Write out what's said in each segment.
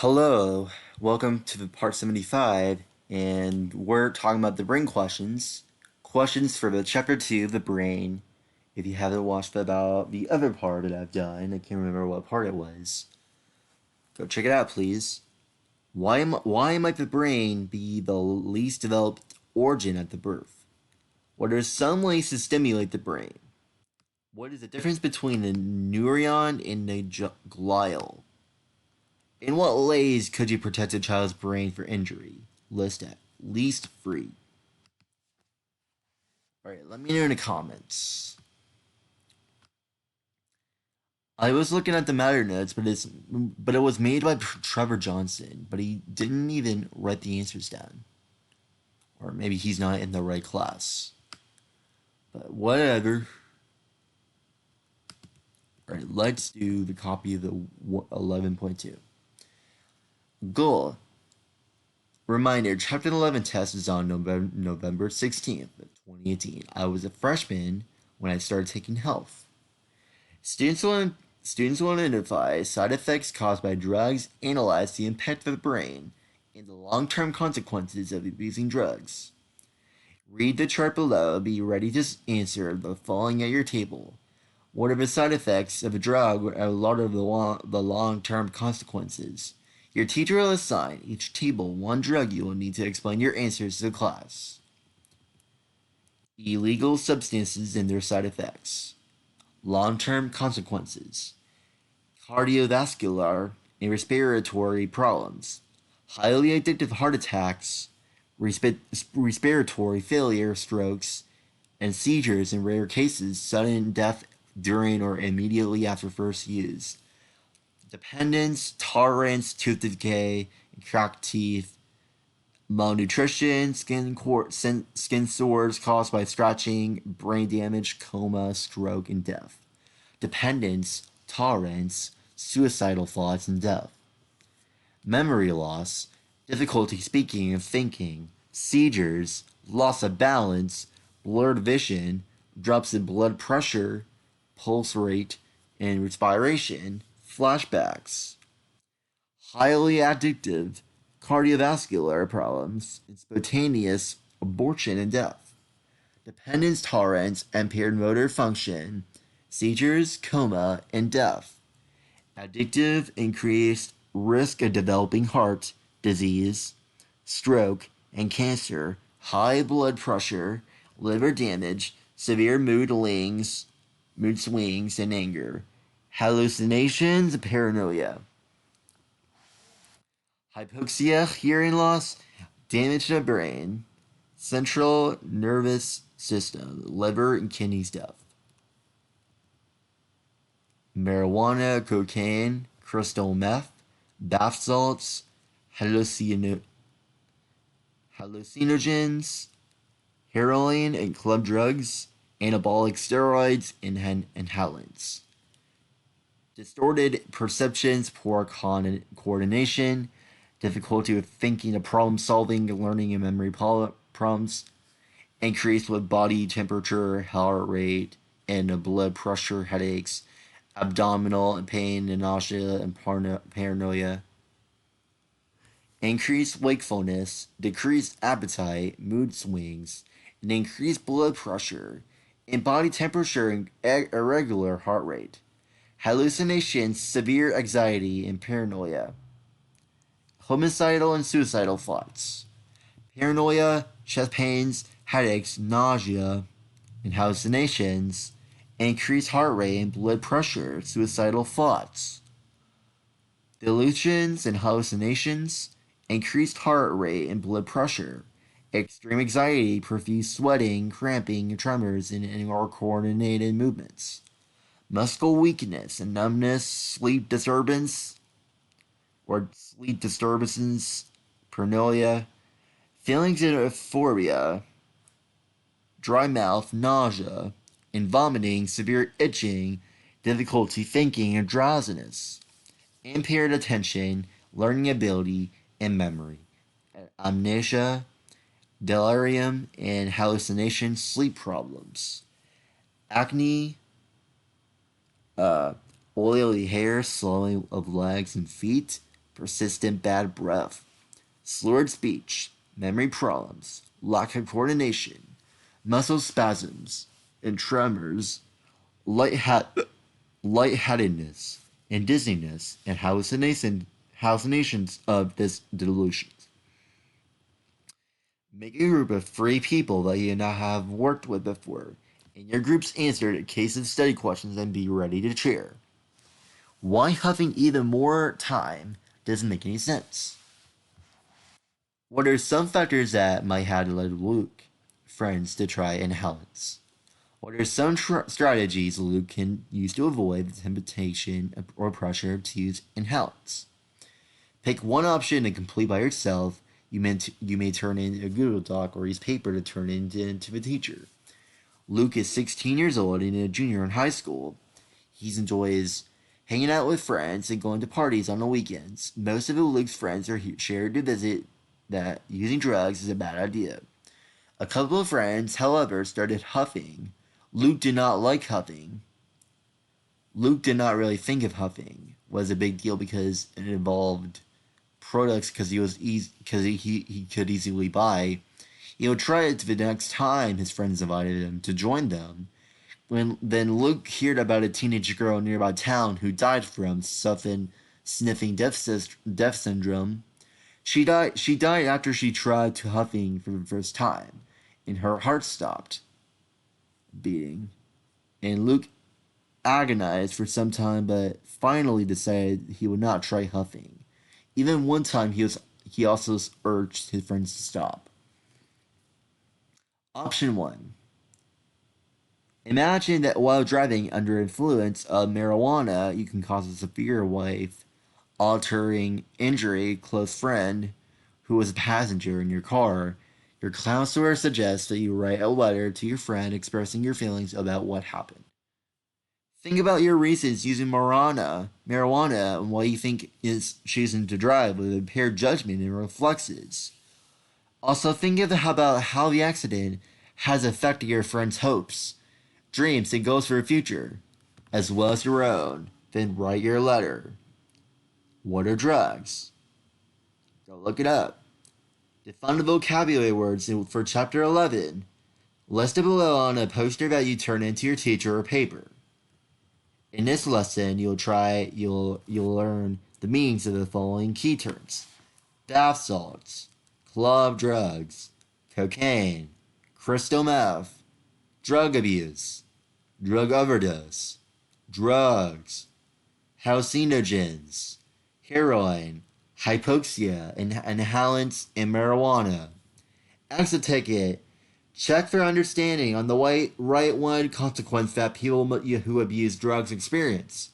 Hello, welcome to the part 75, and we're talking about the brain questions. Questions for the chapter 2 of the brain. If you haven't watched about the other part that I've done, I can't remember what part it was. Go check it out, please. Why might the brain be the least developed organ at the birth? What are some ways to stimulate the brain? What is the difference between a neuron and a glial? In what ways could you protect a child's brain for injury? List at least three. Alright, let me know in the comments. I was looking at the matter notes, but it was made by Trevor Johnson, but he didn't even write the answers down. Or maybe he's not in the right class. But whatever. Alright, let's do the copy of the 11.2. Goal. Reminder, Chapter 11 test is on November 16th, 2018. I was a freshman when I started taking health. Students will identify side effects caused by drugs, analyze the impact of the brain, and the long-term consequences of abusing drugs. Read the chart below and be ready to answer the following at your table. What are the side effects of a drug or a lot of the long-term consequences? Your teacher will assign each table one drug. You will need to explain your answers to the class. Illegal substances and their side effects. Long-term consequences. Cardiovascular and respiratory problems. Highly addictive heart attacks, respiratory failure, strokes, and seizures in rare cases, sudden death during or immediately after first use. Dependence, tolerance, tooth decay, cracked teeth, malnutrition, skin sores caused by scratching, brain damage, coma, stroke, and death. Dependence, tolerance, suicidal thoughts, and death. Memory loss, difficulty speaking and thinking, seizures, loss of balance, blurred vision, drops in blood pressure, pulse rate, and respiration, flashbacks. Highly addictive, cardiovascular problems, and spontaneous abortion and death. Dependence tolerance, impaired motor function, seizures, coma, and death. Addictive, increased risk of developing heart disease, stroke, and cancer, high blood pressure, liver damage, severe mood swings, and anger, hallucinations, and paranoia. Hypoxia, hearing loss, damage to the brain, central nervous system, liver and kidneys death. Marijuana, cocaine, crystal meth, bath salts, hallucinogens, heroin and club drugs, anabolic steroids, and inhalants. Distorted perceptions, poor coordination, difficulty with thinking of problem solving, learning, and memory problems, increased with body temperature, heart rate, and blood pressure, headaches, abdominal pain, and nausea, and paranoia. Increased wakefulness, decreased appetite, mood swings, and increased blood pressure, and body temperature and irregular heart rate. Hallucinations, severe anxiety, and paranoia. Homicidal and suicidal thoughts. Paranoia, chest pains, headaches, nausea, and hallucinations. Increased heart rate and blood pressure, suicidal thoughts. Delusions and hallucinations, increased heart rate and blood pressure, extreme anxiety, profuse sweating, cramping, tremors, and uncoordinated movements, muscle weakness and numbness, sleep disturbances, paranoia, feelings of euphoria, dry mouth, nausea, and vomiting, severe itching, difficulty thinking, and drowsiness, impaired attention, learning ability, and memory, amnesia, delirium, and hallucination, sleep problems, acne, uh, oily hair, swelling of legs and feet, persistent bad breath, slurred speech, memory problems, lack of coordination, muscle spasms, and tremors, lightheadedness, and dizziness, and hallucinations of this delusion. Make a group of 3 people that you not have worked with before, and your groups answer a case of study questions and be ready to cheer. Why having even more time doesn't make any sense. What are some factors that might have led Luke, friends, to try inhalants? What are some strategies Luke can use to avoid the temptation or pressure to use inhalants? Pick one option and complete by yourself. You may turn in a Google Doc or use paper to turn into the teacher. Luke is 16 years old and a junior in high school. He enjoys hanging out with friends and going to parties on the weekends. Most of Luke's friends are shared to visit that using drugs is a bad idea. A couple of friends, however, started huffing. Luke did not like huffing. Luke did not really think of huffing was a big deal because it involved products because he could easily buy. He'll try it the next time his friends invited him to join them. When then Luke heard about a teenage girl in nearby town who died from sniffing death syndrome. She died. She died after she tried to huffing for the first time, and her heart stopped beating. And Luke agonized for some time, but finally decided he would not try huffing. Even one time, he also urged his friends to stop. Option 1. Imagine that while driving under influence of marijuana, you can cause a severe life altering injury close friend who was a passenger in your car. Your counselor suggests that you write a letter to your friend expressing your feelings about what happened. Think about your reasons using marijuana, and why you think is choosing to drive with impaired judgment and reflexes. Also, think about how the accident has affected your friend's hopes, dreams, and goals for the future, as well as your own. Then write your letter. What are drugs? Go look it up. Define the vocabulary words for Chapter 11. Listed below on a poster that you turn into your teacher or paper. In this lesson, you'll learn the meanings of the following key terms: bath salts, club drugs, cocaine, crystal meth, drug abuse, drug overdose, drugs, hallucinogens, heroin, hypoxia, inhalants, and marijuana. Exit ticket. Check for understanding on the right one consequence that people who abuse drugs experience.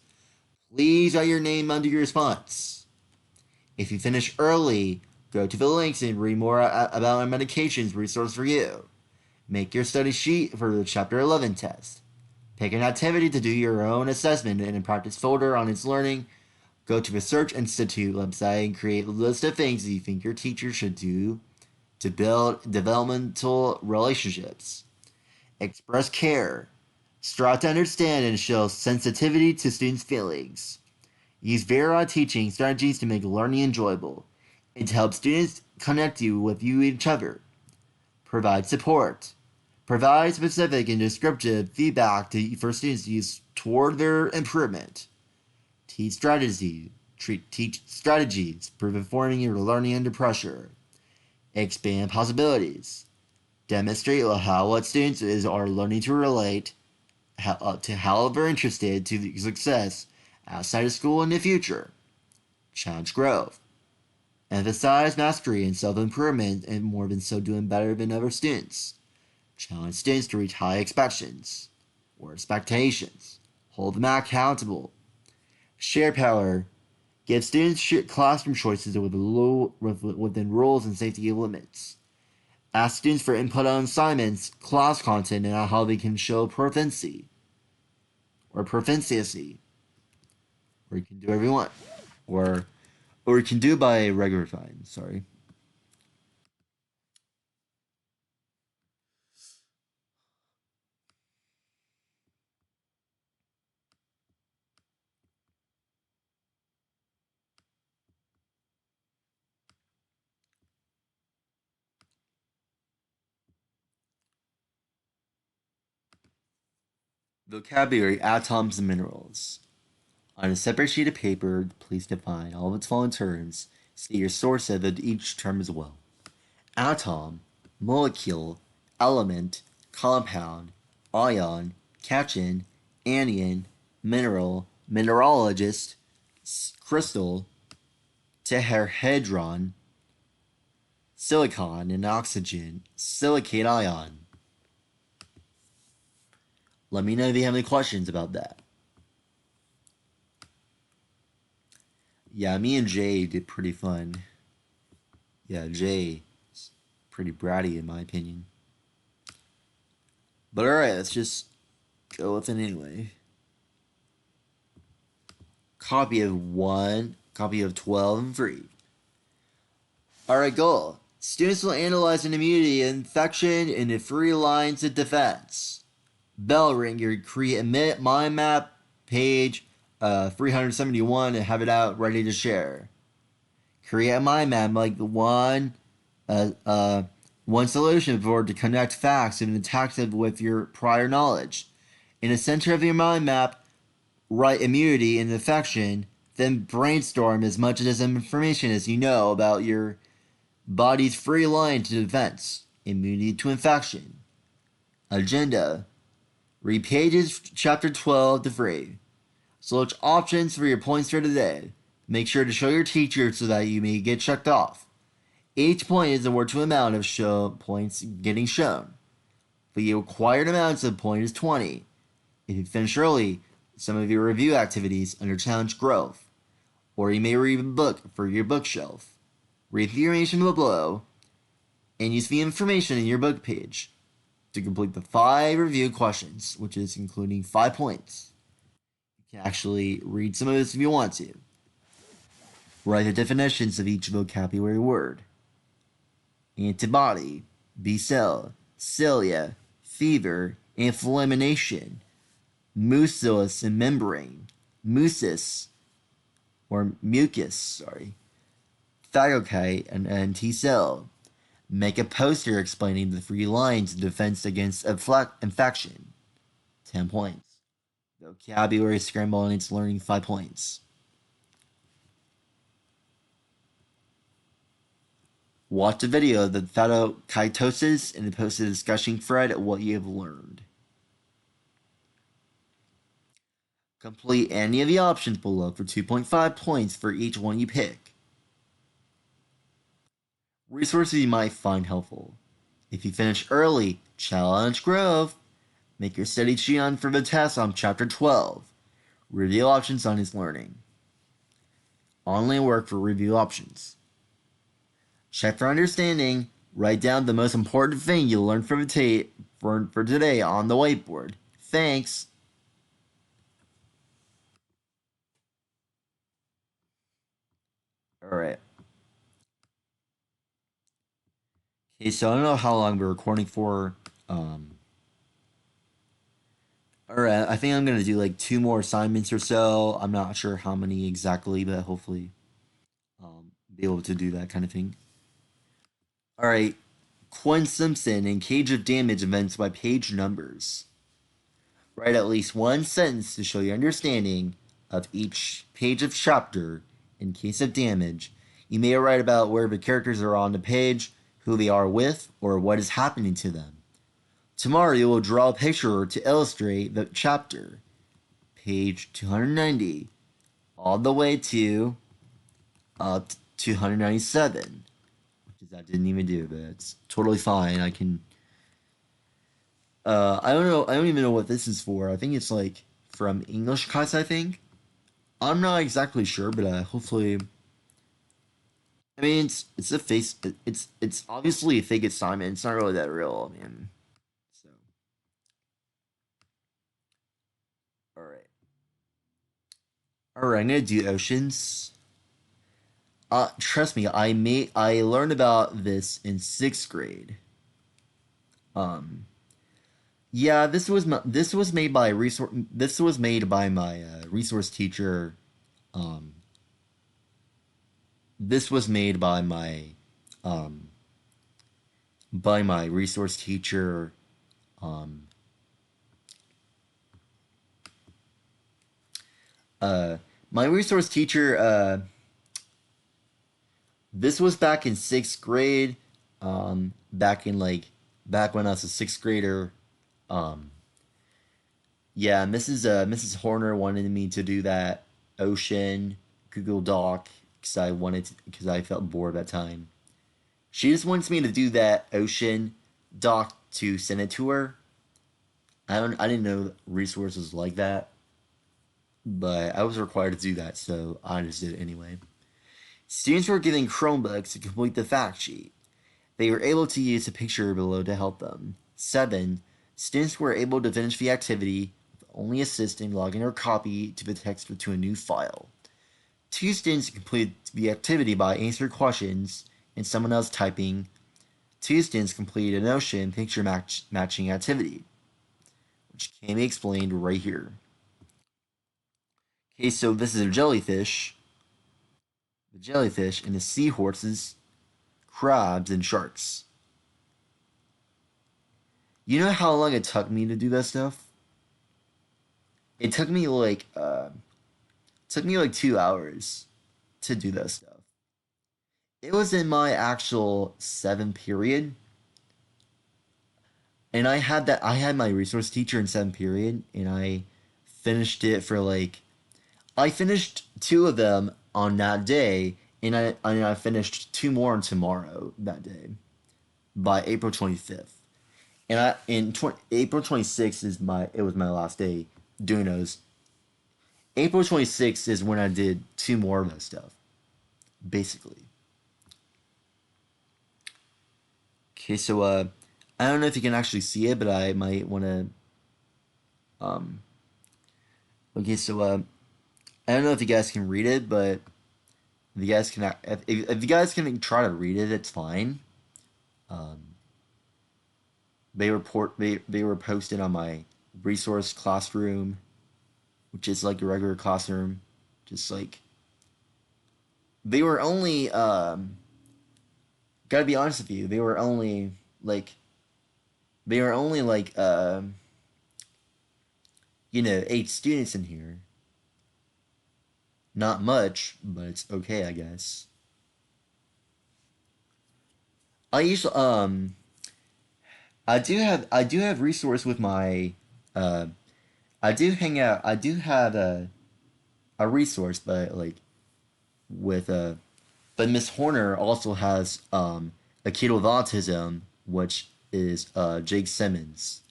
Please write your name under your response. If you finish early, go to the links and read more about our medications resource for you. Make your study sheet for the Chapter 11 test. Pick an activity to do your own assessment in a practice folder on its learning. Go to the Search Institute website and create a list of things you think your teacher should do to build developmental relationships. Express care. Strive to understand and show sensitivity to students' feelings. Use varied teaching strategies to make learning enjoyable and to help students connect with each other. Provide support. Provide specific and descriptive feedback for students to use toward their improvement. Teach strategies for performing your learning under pressure. Expand possibilities. Demonstrate how what students are learning to relate to how they're interested to success outside of school in the future. Challenge growth. Emphasize mastery and self-improvement, and more than so doing better than other students. Challenge students to reach high expectations. Hold them accountable. Share power. Give students classroom choices within rules and safety limits. Ask students for input on assignments, class content, and how they can show proficiency. Or proficiency. Or you can do whatever you want. Or you can do by regular time, sorry. Vocabulary: atoms and minerals. On a separate sheet of paper, please define all of its following terms. State your source of each term as well. Atom, molecule, element, compound, ion, cation, anion, mineral, mineralogist, crystal, tetrahedron, silicon, and oxygen, silicate ion. Let me know if you have any questions about that. Yeah, me and Jay did pretty fun. Yeah, Jay is pretty bratty in my opinion. But alright, let's just go with it anyway. Copy of 12 and 3. Alright, goal. Students will analyze an immunity infection in the 3 lines of defense. Bell ringer, create a mind map, page 371, and have it out ready to share. Create a mind map like the one solution for to connect facts and attack them with your prior knowledge. In the center of your mind map, write immunity and infection, then brainstorm as much of this information as you know about your body's 3 lines of defense. Immunity to infection. Agenda. Read pages chapter 12 to 3. Select options for your points for today. Make sure to show your teacher so that you may get checked off. Each point is worth to amount of points getting shown. The required amounts of points is 20. If you finish early, some of your review activities under challenge growth, or you may read a book for your bookshelf. Read the information below, and use the information in your book page to complete the 5 review questions, which is including 5 points. You can actually read some of this if you want to. Write the definitions of each vocabulary word. Antibody, B-cell, cilia, fever, inflammation, mucus and membrane, mucus, or mucus, phagocyte and T-cell. Make a poster explaining the 3 lines of defense against infection. 10 points. Vocabulary scramble and its learning 5 points. Watch the video of the phagocytosis and post a discussion thread at what you have learned. Complete any of the options below for 2.5 points for each one you pick. Resources you might find helpful. If you finish early, challenge growth. Make your study sheet on for the test on chapter 12. Review options on his learning. Online work for review options. Check for understanding. Write down the most important thing you learned for today on the whiteboard. Thanks. Alright. Okay, so I don't know how long we're recording for. Alright, I think I'm going to do like 2 more assignments or so. I'm not sure how many exactly, but hopefully be able to do that kind of thing. Alright, Quinn Simpson and Cage of Damage events by page numbers. Write at least 1 sentence to show your understanding of each page of chapter in case of damage. You may write about where the characters are on the page, who they are with, or what is happening to them. Tomorrow you will draw a picture to illustrate the chapter. Page 290, all the way to 297. Which is I didn't even do, but it's totally fine. I can. I don't know. I don't even know what this is for. I think it's like from English class. I think. I'm not exactly sure, but hopefully. I mean, it's a face. It's obviously a fake assignment. It's not really that real. I mean, so. All right. All right. I'm gonna do oceans. Trust me. I learned about this in 6th grade. Yeah, this was made by my resource teacher. Um, this was made um, by my resource teacher. Um, Uh, my resource teacher. This was back in sixth grade. Back in back when I was a sixth grader. Um, yeah, Mrs. Horner wanted me to do that ocean Google Doc because I felt bored at that time. She just wants me to do that ocean doc to send it to her. I didn't know resources like that, but I was required to do that, so I just did it anyway. Students were given Chromebooks to complete the fact sheet. They were able to use the picture below to help them. 7. Students were able to finish the activity with only assisting logging their copy to the text to a new file. 2 students completed the activity by answering questions and someone else typing. 2 students completed a Notion picture matching activity, which can be explained right here. Okay, so this is a jellyfish, the jellyfish, and the seahorses, crabs, and sharks. You know how long it took me to do that stuff? It took me like 2 hours to do that stuff. It was in my actual 7 period, and I had my resource teacher in 7 period, and I finished it for I finished 2 of them on that day, and I finished 2 more on tomorrow that day by April 25th. And April 26th is my last day doing those. April 26th is when I did 2 more of that stuff, basically. Okay, so I don't know if you can actually see it, but I might want to um okay, so I don't know if you guys can read it, but if you guys can if you guys can try to read it, it's fine. Um they were posted on my resource classroom, which is like a regular classroom, just like they were only gotta be honest with you, like they were only 8 students in here. Not much, but it's okay, I guess. I usually I do have resource with my uh I do have a resource, but with but Miss Horner also has a kid with autism, which is Jake Simmons.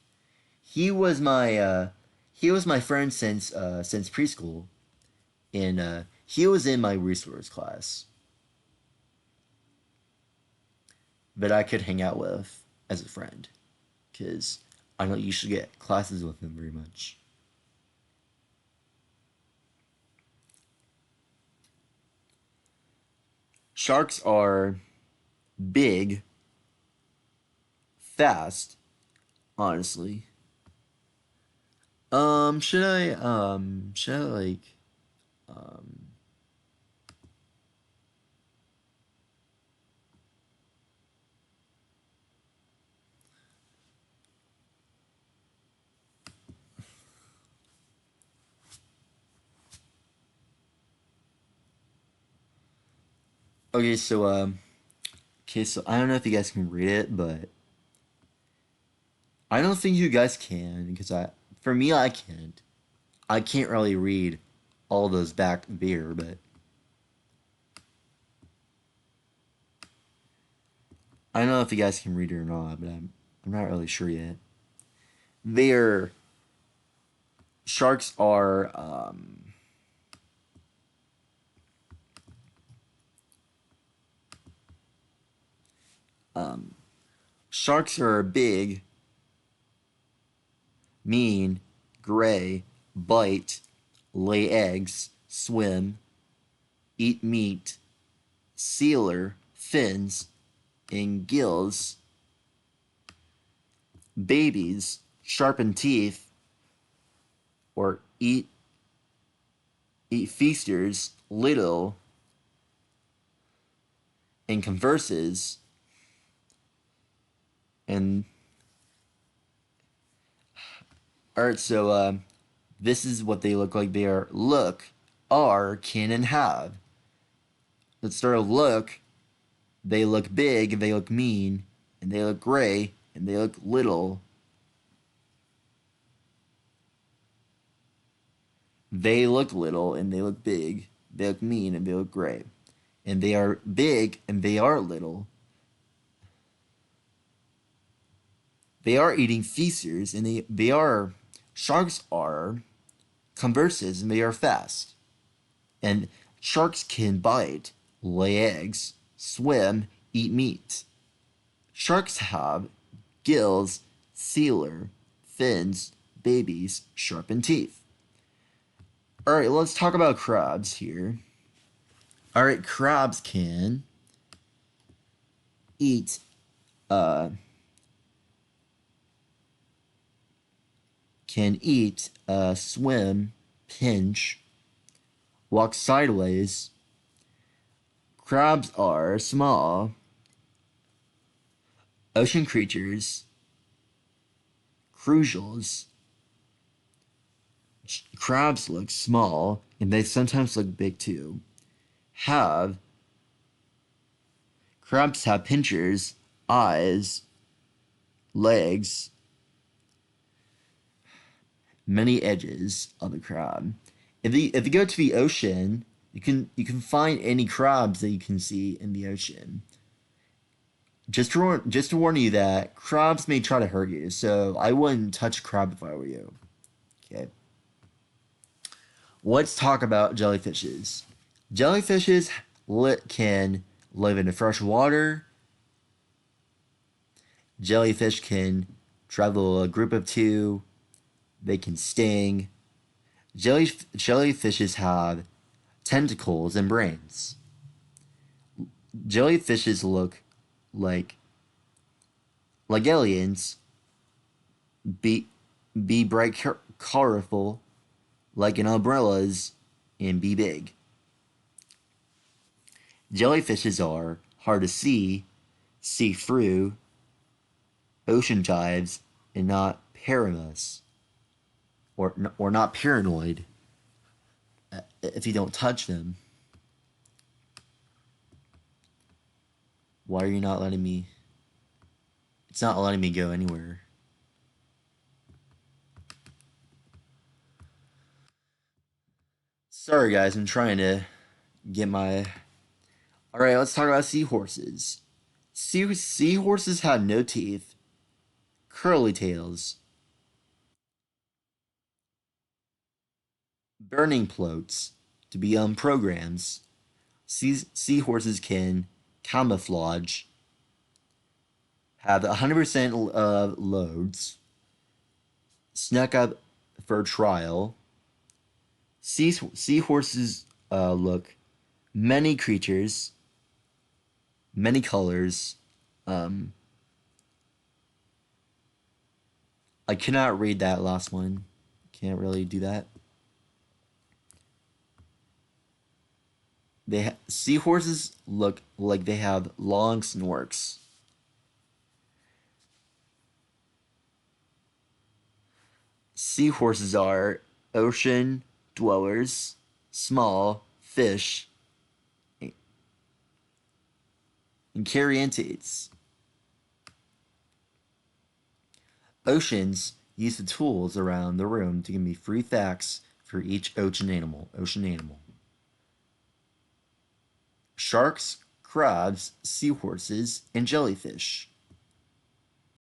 He was my he was my friend since preschool, and he was in my resource class that I could hang out with as a friend, because I don't usually get classes with him very much. Sharks are big, fast, honestly. Should I um okay, so I don't know if you guys can read it, but I don't think you guys can because for me I can't. I can't really read all those back there, but I don't know if you guys can read it or not, but I'm not really sure yet. Their sharks are um sharks are big, mean, gray, bite, lay eggs, swim, eat meat, sealer, fins, and gills, babies, sharpen teeth, or eat feasters, little, and converses, and alright, so this is what they look like. They are look are, can, and have. Let's start with look. They look big, they look mean, and they look gray, and they look little. They look little, and they look big. They look mean, and they look gray. And they are big, and they are little. They are eating feasters, and they are, sharks are converses, and they are fast. And sharks can bite, lay eggs, swim, eat meat. Sharks have gills, sealer, fins, babies, sharpened teeth. Alright, let's talk about crabs here. Alright, crabs eat uh can eat, swim, pinch, walk sideways. Crabs are small ocean creatures, crucials. Crabs look small, and they sometimes look big too. Have Crabs have pinchers, eyes, legs, many edges of a crab. If you go to the ocean, you can find any crabs that you can see in the ocean. Just to warn you that crabs may try to hurt you, so I wouldn't touch a crab if I were you. Okay. Let's talk about jellyfishes. Jellyfishes can live in the fresh water. Jellyfish can travel a group of two. They can sting. Jellyfishes have tentacles and brains. Jellyfishes look like aliens. Be bright, colorful, like an umbrellas, and be big. Jellyfishes are hard to see through, ocean dives, and not perilous, or not paranoid if you don't touch them. Why are you not letting me? It's not letting me go anywhere. Sorry, guys, I'm trying to get my. Alright, let's talk about seahorses. Seahorses have no teeth, curly tails, burning floats to be on programs. Seahorses can camouflage, have 100% loads, snuck up for a trial. Seahorses look many creatures, many colors. I cannot read that last one. Can't really do that. Seahorses look like they have long snorks. Seahorses are ocean dwellers, small fish, and carriantes. Oceans use the tools around the room to give me free facts for each ocean animal. Sharks, crabs, seahorses, and jellyfish.